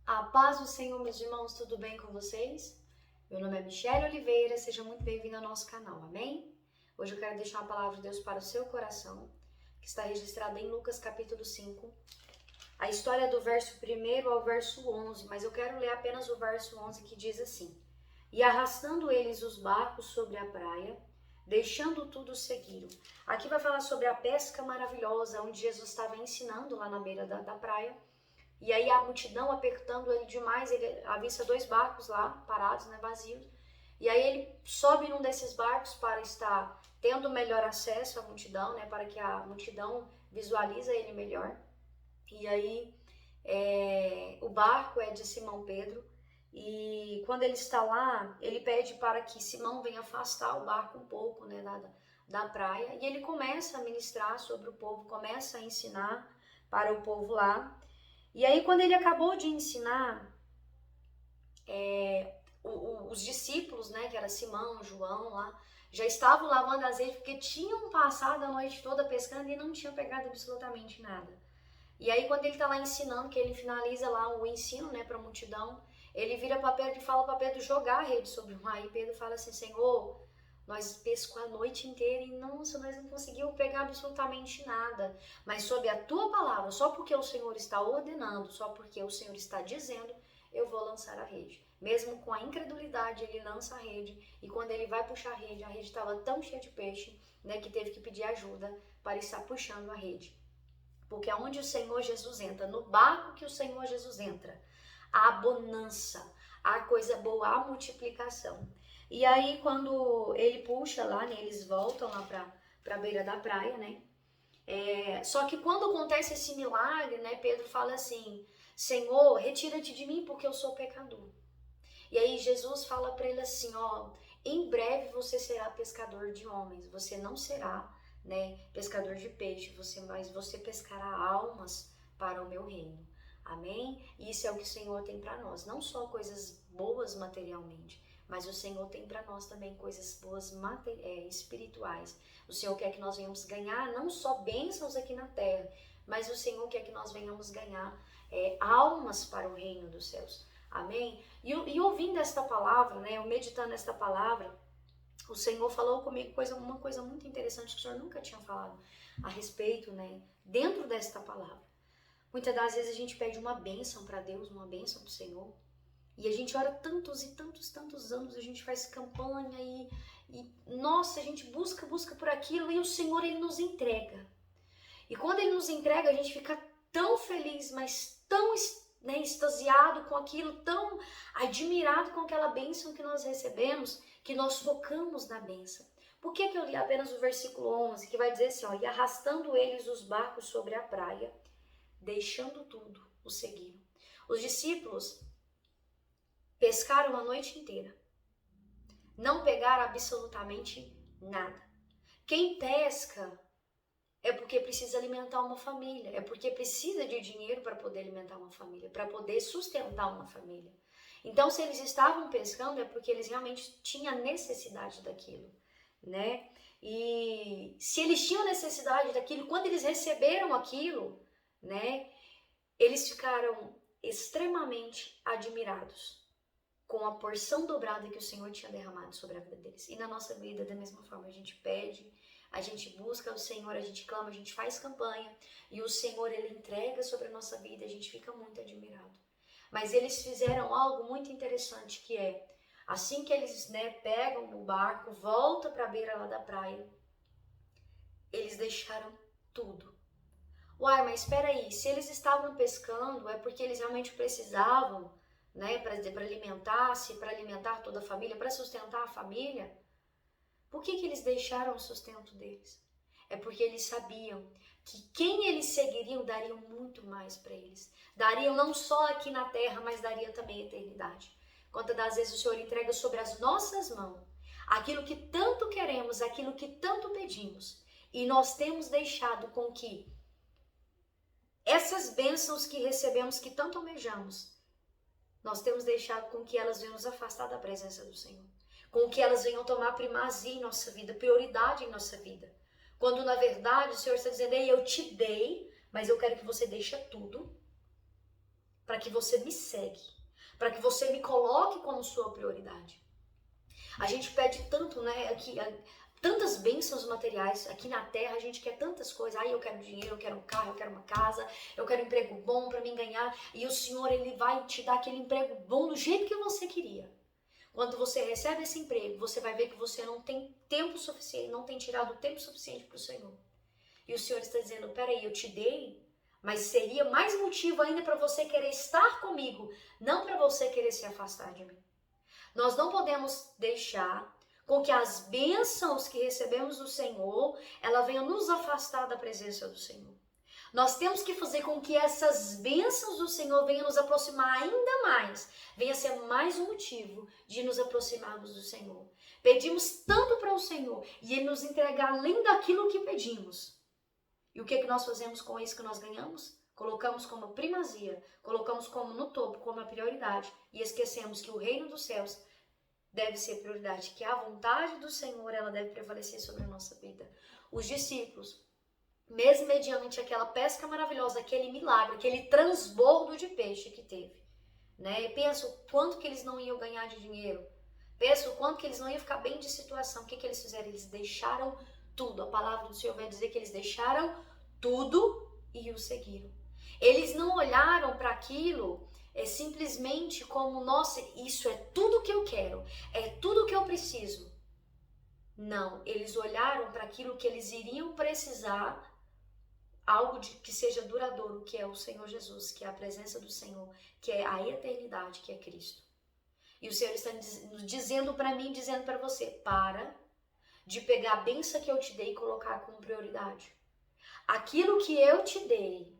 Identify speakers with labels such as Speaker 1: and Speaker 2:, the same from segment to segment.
Speaker 1: A paz do Senhor, meus irmãos, tudo bem com vocês? Meu nome é Michele Oliveira, seja muito bem-vindo ao nosso canal, amém? Hoje eu quero deixar uma palavra de Deus para o seu coração, que está registrada em Lucas capítulo 5, a história do verso 1 ao verso 11, mas eu quero ler apenas o verso 11 que diz assim: E arrastando eles os barcos sobre a praia, deixando tudo seguiram. Aqui vai falar sobre a pesca maravilhosa, onde Jesus estava ensinando lá na beira da praia. E aí a multidão apertando ele demais, ele avista dois barcos lá, parados, né, vazios. E aí ele sobe num desses barcos para estar tendo melhor acesso à multidão, né, para que a multidão visualize ele melhor. E aí o barco é de Simão Pedro. E quando ele está lá, ele pede para que Simão venha afastar o barco um pouco, né, da praia. E ele começa a ministrar sobre o povo, começa a ensinar para o povo lá. E aí, quando ele acabou de ensinar, os discípulos, né, que era Simão, João lá, já estavam lavando as redes porque tinham passado a noite toda pescando e não tinham pegado absolutamente nada. E aí, quando ele está lá ensinando, que ele finaliza lá o ensino, né, para a multidão, ele vira para Pedro e fala para Pedro jogar a rede sobre o mar. E Pedro fala assim: Senhor, nós pescamos a noite inteira e nossa, nós não conseguimos pegar absolutamente nada. Mas sob a tua palavra, só porque o Senhor está ordenando, só porque o Senhor está dizendo, eu vou lançar a rede. Mesmo com a incredulidade, ele lança a rede. E quando ele vai puxar a rede estava tão cheia de peixe, né, que teve que pedir ajuda para estar puxando a rede. Porque aonde o Senhor Jesus entra, no barco que o Senhor Jesus entra, há bonança, há coisa boa, há multiplicação. E aí quando ele puxa lá, né, eles voltam lá para a beira da praia, né? Só que quando acontece esse milagre, né, Pedro fala assim: Senhor, retira-te de mim porque eu sou pecador. E aí Jesus fala para ele assim: ó, em breve você será pescador de homens, você não será, né, pescador de peixe, mas você pescará almas para o meu reino. Amém? E isso é o que o Senhor tem para nós, não só coisas boas materialmente, mas o Senhor tem para nós também coisas boas espirituais. O Senhor quer que nós venhamos ganhar não só bênçãos aqui na terra, mas o Senhor quer que nós venhamos ganhar almas para o reino dos céus. Amém? E ouvindo esta palavra, né, eu meditando esta palavra, o Senhor falou comigo uma coisa muito interessante que o Senhor nunca tinha falado a respeito, né, dentro desta palavra. Muitas das vezes a gente pede uma bênção para Deus, uma bênção para o Senhor, e a gente ora tantos e tantos anos, a gente faz campanha e nossa, a gente busca por aquilo e o Senhor, Ele nos entrega. E quando Ele nos entrega, a gente fica tão feliz, mas tão extasiado com aquilo, tão admirado com aquela bênção que nós recebemos, que nós focamos na bênção. Por que eu li apenas o versículo 11, que vai dizer assim, ó, e arrastando eles os barcos sobre a praia, deixando tudo, o seguiram. Os discípulos pescaram a noite inteira, não pegaram absolutamente nada. Quem pesca é porque precisa alimentar uma família, é porque precisa de dinheiro para poder alimentar uma família, para poder sustentar uma família. Então, se eles estavam pescando, é porque eles realmente tinham necessidade daquilo, né? E se eles tinham necessidade daquilo, quando eles receberam aquilo, né, eles ficaram extremamente admirados com a porção dobrada que o Senhor tinha derramado sobre a vida deles. E na nossa vida, da mesma forma, a gente pede, a gente busca o Senhor, a gente clama, a gente faz campanha, e o Senhor, Ele entrega sobre a nossa vida, a gente fica muito admirado. Mas eles fizeram algo muito interessante, que é, assim que eles, né, pegam o barco, voltam para a beira lá da praia, eles deixaram tudo. Uai, mas espera aí, se eles estavam pescando, é porque eles realmente precisavam, né, para alimentar-se, para alimentar toda a família, para sustentar a família? Por que eles deixaram o sustento deles? É porque eles sabiam que quem eles seguiriam daria muito mais para eles. Dariam não só aqui na terra, mas daria também a eternidade. Quantas das vezes o Senhor entrega sobre as nossas mãos aquilo que tanto queremos, aquilo que tanto pedimos, e nós temos deixado com que essas bênçãos que recebemos, que tanto almejamos, nós temos deixado com que elas venham nos afastar da presença do Senhor. Com que elas venham tomar primazia em nossa vida, prioridade em nossa vida. Quando na verdade o Senhor está dizendo: ei, eu te dei, mas eu quero que você deixe tudo para que você me segue, para que você me coloque como sua prioridade. A gente pede tanto, né, aqui, tantas bênçãos materiais aqui na terra, a gente quer tantas coisas. Eu quero dinheiro, eu quero um carro, eu quero uma casa, eu quero um emprego bom para mim ganhar. E o Senhor, Ele vai te dar aquele emprego bom do jeito que você queria. Quando você recebe esse emprego, você vai ver que você não tem tempo suficiente, não tem tirado o tempo suficiente para o Senhor. E o Senhor está dizendo, peraí, eu te dei, mas seria mais motivo ainda para você querer estar comigo, não para você querer se afastar de mim. Nós não podemos deixar com que as bênçãos que recebemos do Senhor, ela venha nos afastar da presença do Senhor. Nós temos que fazer com que essas bênçãos do Senhor venham nos aproximar ainda mais, venha ser mais um motivo de nos aproximarmos do Senhor. Pedimos tanto para o Senhor e Ele nos entregar além daquilo que pedimos. E o que nós fazemos com isso que nós ganhamos? Colocamos como primazia, colocamos como no topo, como a prioridade e esquecemos que o reino dos céus deve ser prioridade, que a vontade do Senhor ela deve prevalecer sobre a nossa vida. Os discípulos, mesmo mediante aquela pesca maravilhosa, aquele milagre, aquele transbordo de peixe que teve, né? Pensa o quanto que eles não iam ganhar de dinheiro, pensa o quanto que eles não iam ficar bem de situação. O que eles fizeram? Eles deixaram tudo. A palavra do Senhor vai dizer que eles deixaram tudo e o seguiram. Eles não olharam para aquilo simplesmente como, nossa, isso é tudo que eu quero, é tudo que eu preciso. Não, eles olharam para aquilo que eles iriam precisar, algo que seja duradouro, que é o Senhor Jesus, que é a presença do Senhor, que é a eternidade, que é Cristo. E o Senhor está dizendo para mim, dizendo para você, para de pegar a bênção que eu te dei e colocar como prioridade. Aquilo que eu te dei,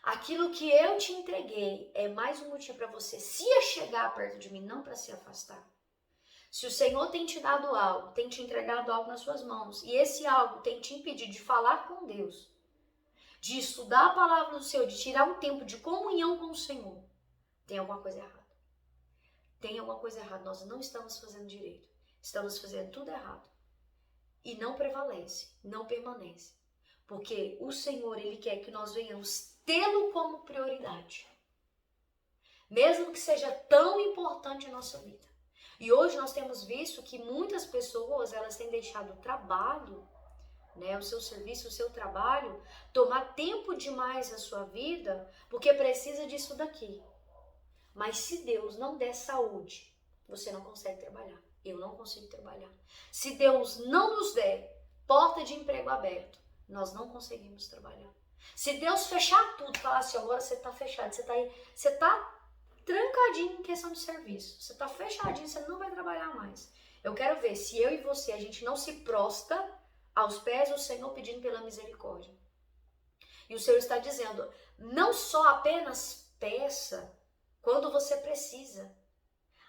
Speaker 1: aquilo que eu te entreguei é mais um motivo para você se achegar perto de mim, não para se afastar. Se o Senhor tem te dado algo, tem te entregado algo nas suas mãos, e esse algo tem te impedido de falar com Deus, de estudar a palavra do Senhor, de tirar um tempo de comunhão com o Senhor, tem alguma coisa errada. Tem alguma coisa errada, nós não estamos fazendo direito, estamos fazendo tudo errado. E não prevalece, não permanece. Porque o Senhor, Ele quer que nós venhamos tê-lo como prioridade. Mesmo que seja tão importante em nossa vida. E hoje nós temos visto que muitas pessoas, elas têm deixado o trabalho, né, o seu serviço, o seu trabalho, tomar tempo demais na sua vida, porque precisa disso daqui. Mas se Deus não der saúde, você não consegue trabalhar. Eu não consigo trabalhar. Se Deus não nos der porta de emprego aberto, nós não conseguimos trabalhar. Se Deus fechar tudo, falar assim, agora você está fechado, você tá trancadinho em questão de serviço, você está fechadinho, você não vai trabalhar mais. Eu quero ver se eu e você, a gente não se prostra aos pés do Senhor pedindo pela misericórdia. E o Senhor está dizendo, não só apenas peça quando você precisa,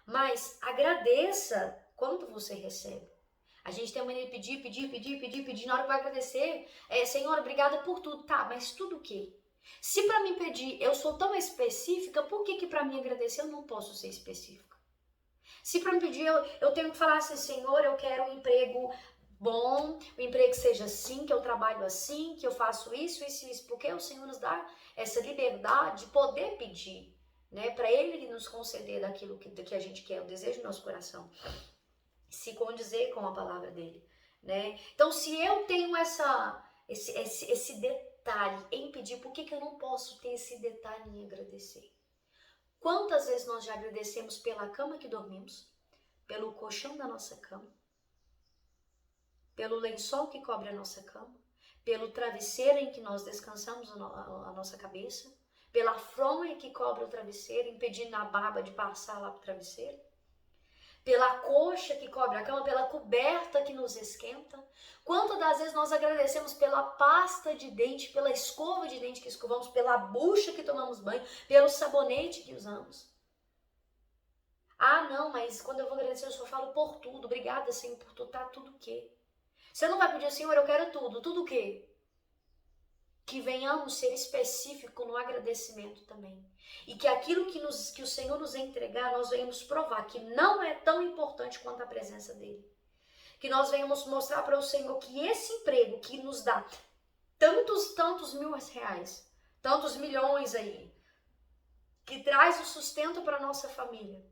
Speaker 1: mas agradeça quando você recebe. A gente tem a mania de pedir, na hora que vai agradecer, Senhor, obrigada por tudo. Tá, mas tudo o quê? Se para mim pedir eu sou tão específica, por que para mim agradecer eu não posso ser específica? Se para mim pedir eu tenho que falar assim, Senhor, eu quero um emprego bom, um emprego que seja assim, que eu trabalho assim, que eu faço isso, porque o Senhor nos dá essa liberdade de poder pedir, né? Para Ele nos conceder daquilo que a gente quer, o desejo do nosso coração. Se condizer com a palavra dele, né? Então, se eu tenho esse detalhe em pedir, por que eu não posso ter esse detalhe em agradecer? Quantas vezes nós já agradecemos pela cama que dormimos, pelo colchão da nossa cama, pelo lençol que cobre a nossa cama, pelo travesseiro em que nós descansamos a nossa cabeça, pela fronha que cobre o travesseiro, impedindo a barba de passar lá para o travesseiro, pela coxa que cobre a cama, pela coberta que nos esquenta. Quantas das vezes nós agradecemos pela pasta de dente, pela escova de dente que escovamos, pela bucha que tomamos banho, pelo sabonete que usamos. Ah, não, mas quando eu vou agradecer eu só falo por tudo. Obrigada, Senhor, por tudo. Tá tudo o quê? Você não vai pedir, Senhor, eu quero tudo. Tudo o quê? Que venhamos ser específicos no agradecimento também. E que aquilo que o Senhor nos entregar, nós venhamos provar que não é tão importante quanto a presença dele. Que nós venhamos mostrar para o Senhor que esse emprego que nos dá tantos mil reais, tantos milhões aí, que traz o sustento para a nossa família,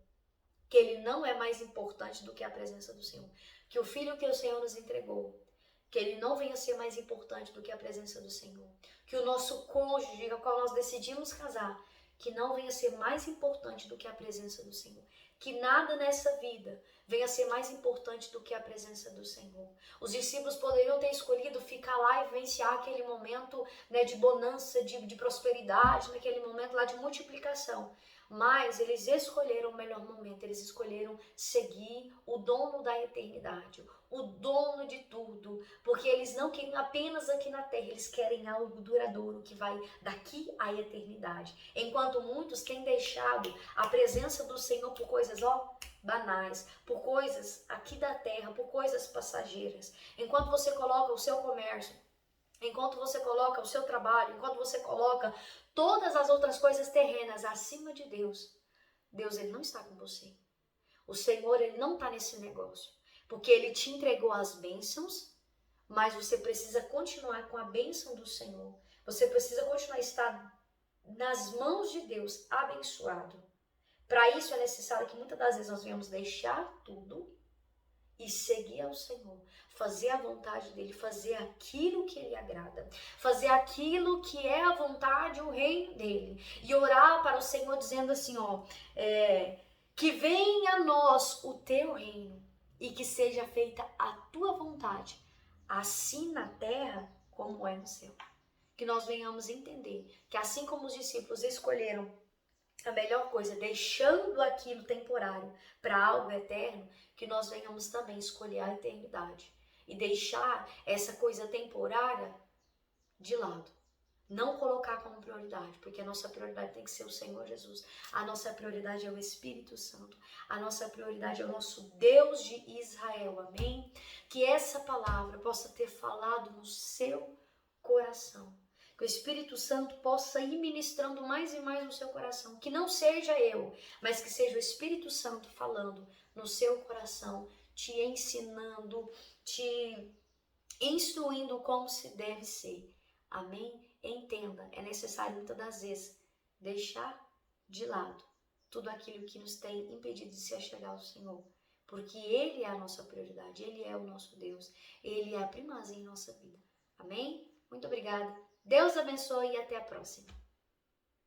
Speaker 1: que ele não é mais importante do que a presença do Senhor. Que o filho que o Senhor nos entregou, que ele não venha ser mais importante do que a presença do Senhor. Que o nosso cônjuge, com o qual nós decidimos casar, que não venha ser mais importante do que a presença do Senhor. Que nada nessa vida venha ser mais importante do que a presença do Senhor. Os discípulos poderiam ter escolhido ficar lá e vivenciar aquele momento, né, de bonança, de prosperidade, naquele momento lá de multiplicação. Mas eles escolheram o melhor momento, eles escolheram seguir o dono da eternidade, o dono de tudo, porque eles não querem apenas aqui na terra, eles querem algo duradouro que vai daqui à eternidade. Enquanto muitos têm deixado a presença do Senhor por coisas, banais, por coisas aqui da terra, por coisas passageiras. Enquanto você coloca o seu comércio, enquanto você coloca o seu trabalho, enquanto você coloca todas as outras coisas terrenas acima de Deus, Deus ele não está com você. O Senhor ele não está nesse negócio, porque ele te entregou as bênçãos, mas você precisa continuar com a bênção do Senhor. Você precisa continuar a estar nas mãos de Deus, abençoado. Para isso é necessário que muitas das vezes nós venhamos deixar tudo e seguir ao Senhor, fazer a vontade dele, fazer aquilo que ele agrada, fazer aquilo que é a vontade, o reino dele, e orar para o Senhor dizendo assim, que venha a nós o teu reino e que seja feita a tua vontade, assim na terra como é no céu. Que nós venhamos entender que assim como os discípulos escolheram a melhor coisa, deixando aquilo temporário para algo eterno, que nós venhamos também escolher a eternidade e deixar essa coisa temporária de lado. Não colocar como prioridade, porque a nossa prioridade tem que ser o Senhor Jesus. A nossa prioridade é o Espírito Santo. A nossa prioridade é o nosso Deus de Israel. Amém? Que essa palavra possa ter falado no seu coração. Que o Espírito Santo possa ir ministrando mais e mais no seu coração. Que não seja eu, mas que seja o Espírito Santo falando no seu coração, te ensinando, te instruindo como se deve ser. Amém? Entenda, é necessário muitas das vezes deixar de lado tudo aquilo que nos tem impedido de se achegar ao Senhor. Porque Ele é a nossa prioridade, Ele é o nosso Deus, Ele é a primazia em nossa vida. Amém? Muito obrigada. Deus abençoe e até a próxima.